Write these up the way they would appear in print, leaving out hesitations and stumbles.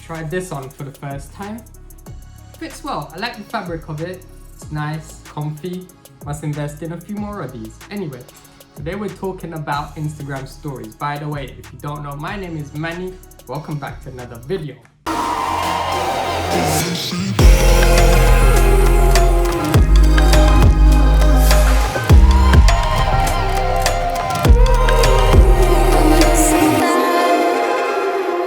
tried this on for the first time. Fits well. I like the fabric of it. It's nice, comfy. Must invest in a few more of these. Anyway, today we're talking about Instagram stories. By the way, if you don't know, my name is Manny. Welcome back to another video.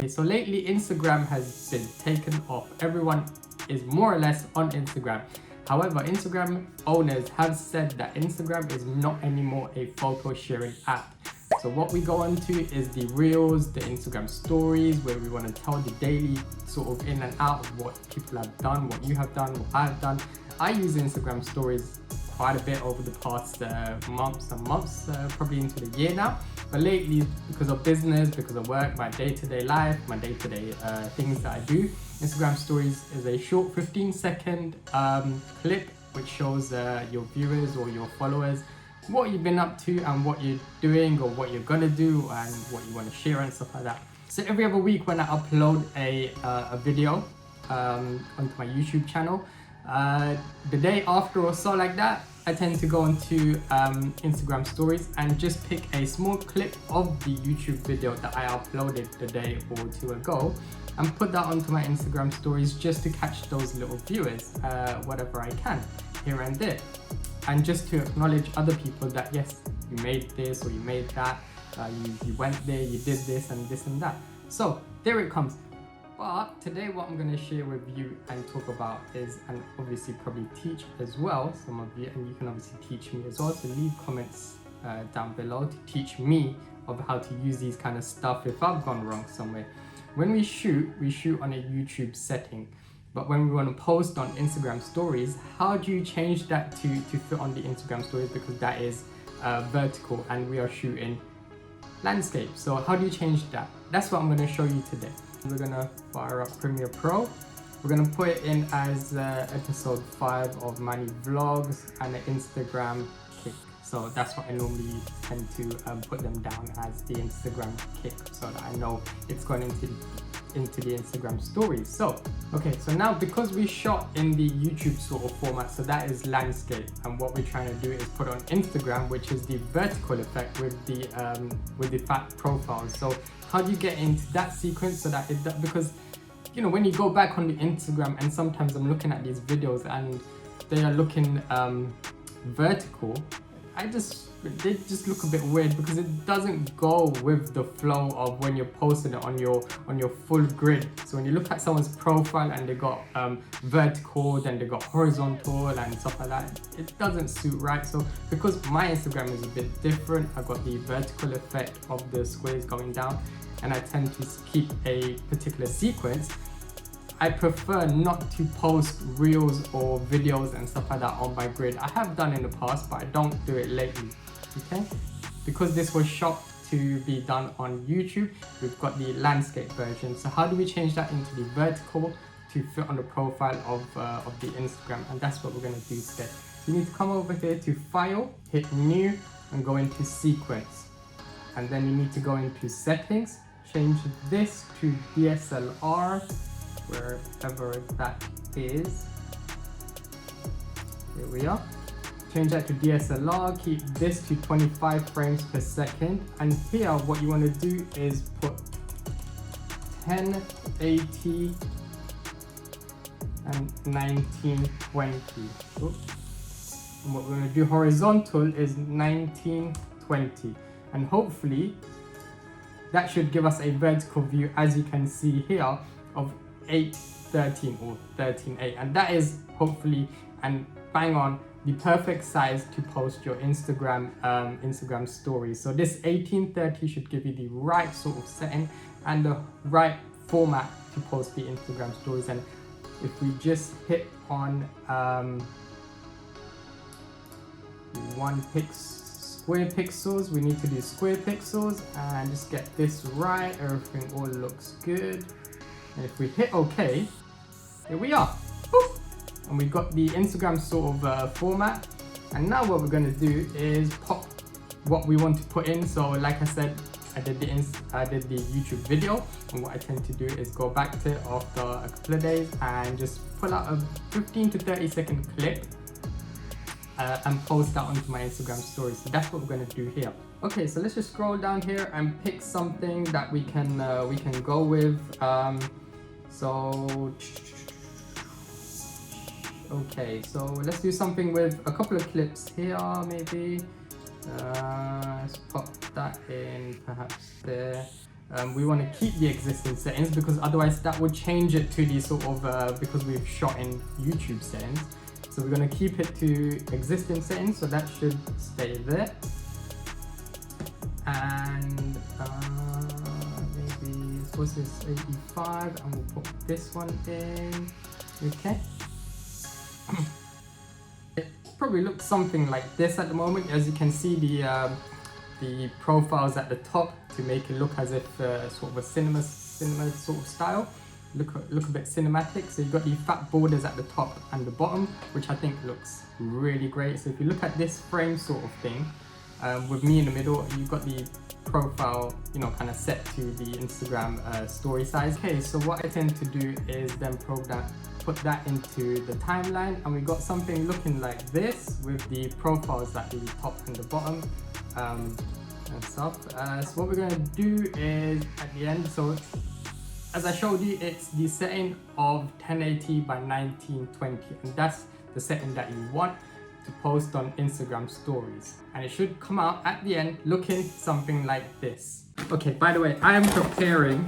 So lately Instagram has been taken off. Everyone is more or less on Instagram. However, Instagram owners have said that Instagram is not anymore a photo sharing app. So what we go on to is the reels, the Instagram stories, where we want to tell the daily sort of in and out of what people have done, what you have done, what I've done. I use Instagram stories quite a bit over the past months, probably into the year now. But lately, because of business, because of work, my day-to-day life, my day-to-day things that I do, Instagram stories is a short 15-second clip which shows your viewers or your followers what you've been up to and what you're doing or what you're gonna do and what you want to share and stuff like that. So every other week when I upload a video onto my YouTube channel, the day after or so like that, I tend to go onto Instagram stories and just pick a small clip of the YouTube video that I uploaded the day or two ago and put that onto my Instagram stories just to catch those little viewers whatever I can here and there, and just to acknowledge other people that yes, you made this or you made that, you went there, you did this and that. So there it comes. But today what I'm going to share with you and talk about is, and obviously probably teach as well, some of you, and you can obviously teach me as well, so leave comments down below to teach me of how to use these kind of stuff if I've gone wrong somewhere. When we shoot on a YouTube setting, but when we want to post on Instagram stories, how do you change that to fit on the Instagram stories, because that is vertical and we are shooting landscape. So how do you change that? That's what I'm going to show you today. We're gonna fire up Premiere Pro. We're gonna put it in as episode 5 of Manny Vlogs and an Instagram kick. So that's what I normally tend to put them down as, the Instagram kick, so that I know it's gone into the Instagram stories. So okay, so now because we shot in the YouTube sort of format, so that is landscape, and what we're trying to do is put on Instagram, which is the vertical effect with the fat profiles. So how do you get into that sequence so that because you know, when you go back on the Instagram, and sometimes I'm looking at these videos and they are looking vertical, they just look a bit weird because it doesn't go with the flow of when you're posting it on your full grid. So when you look at someone's profile and they got vertical, then they got horizontal and stuff like that, it doesn't suit right. So because my Instagram is a bit different, I've got the vertical effect of the squares going down, and I tend to keep a particular sequence. I prefer not to post reels or videos and stuff like that on my grid. I have done in the past, but I don't do it lately, okay? Because this was shot to be done on YouTube, we've got the landscape version. So how do we change that into the vertical to fit on the profile of the Instagram? And that's what we're gonna do today. You need to come over here to File, hit New, and go into Sequence. And then you need to go into Settings, change this to DSLR, wherever that is. Here we are. Change that to DSLR, keep this to 25 frames per second. And here what you want to do is put 1080 and 1920. Oops. And what we're going to do horizontal is 1920. And hopefully that should give us a vertical view, as you can see here, of 8:13 or 13:8, and that is hopefully and bang on the perfect size to post your Instagram stories. So this 18:30 should give you the right sort of setting and the right format to post the Instagram stories. And if we just hit on square pixels, we need to do square pixels and just get this right. Everything all looks good. And if we hit OK, here we are. Woo! And we've got the Instagram sort of format. And now what we're going to do is pop what we want to put in. So like I said, I did the YouTube video, and what I tend to do is go back to it after a couple of days and just pull out a 15 to 30 second clip and post that onto my Instagram story. So that's what we're going to do here. Okay, so let's just scroll down here and pick something that we can go with. Okay, so let's do something with a couple of clips here, maybe. Let's pop that in perhaps there. We want to keep the existing settings because otherwise that would change it to the sort of, because we've shot in YouTube settings. So we're going to keep it to existing settings, so that should stay there. And maybe, what's this, 85, and we'll put this one in. Okay. It probably looks something like this at the moment. As you can see, the profiles at the top to make it look as if sort of a cinema sort of style. Look a bit cinematic. So you've got the fat borders at the top and the bottom, which I think looks really great. So if you look at this frame sort of thing, with me in the middle, you've got the profile, you know, kind of set to the Instagram story size. Okay, so what I tend to do is then put that into the timeline, and we got something looking like this with the profiles at the top and the bottom and stuff. So what we're going to do is at the end, so as I showed you, it's the setting of 1080 by 1920, and that's the setting that you want to post on Instagram stories, and it should come out at the end looking something like this. Okay, by the way, I'm preparing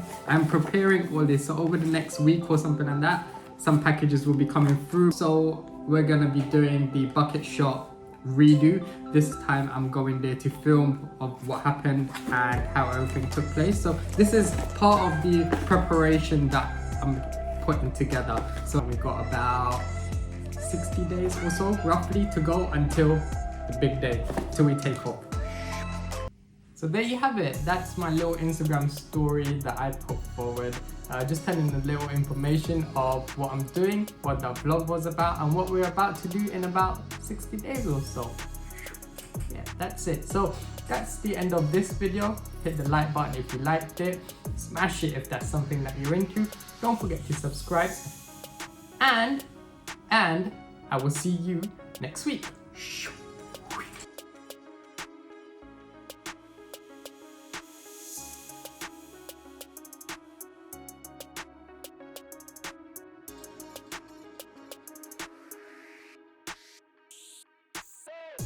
all this, so over the next week or something like that, some packages will be coming through. So we're gonna be doing the bucket shot redo. This time I'm going there to film of what happened and how everything took place. So this is part of the preparation that I'm putting together. So we've got about 60 days or so roughly to go until the big day, till we take off. So there you have it. That's my little Instagram story that I put forward. Just telling a little information of what I'm doing, what the vlog was about, and what we're about to do in about 60 days or so. Yeah, that's it. So that's the end of this video. Hit the like button if you liked it. Smash it if that's something that you're into. Don't forget to subscribe. And I will see you next week.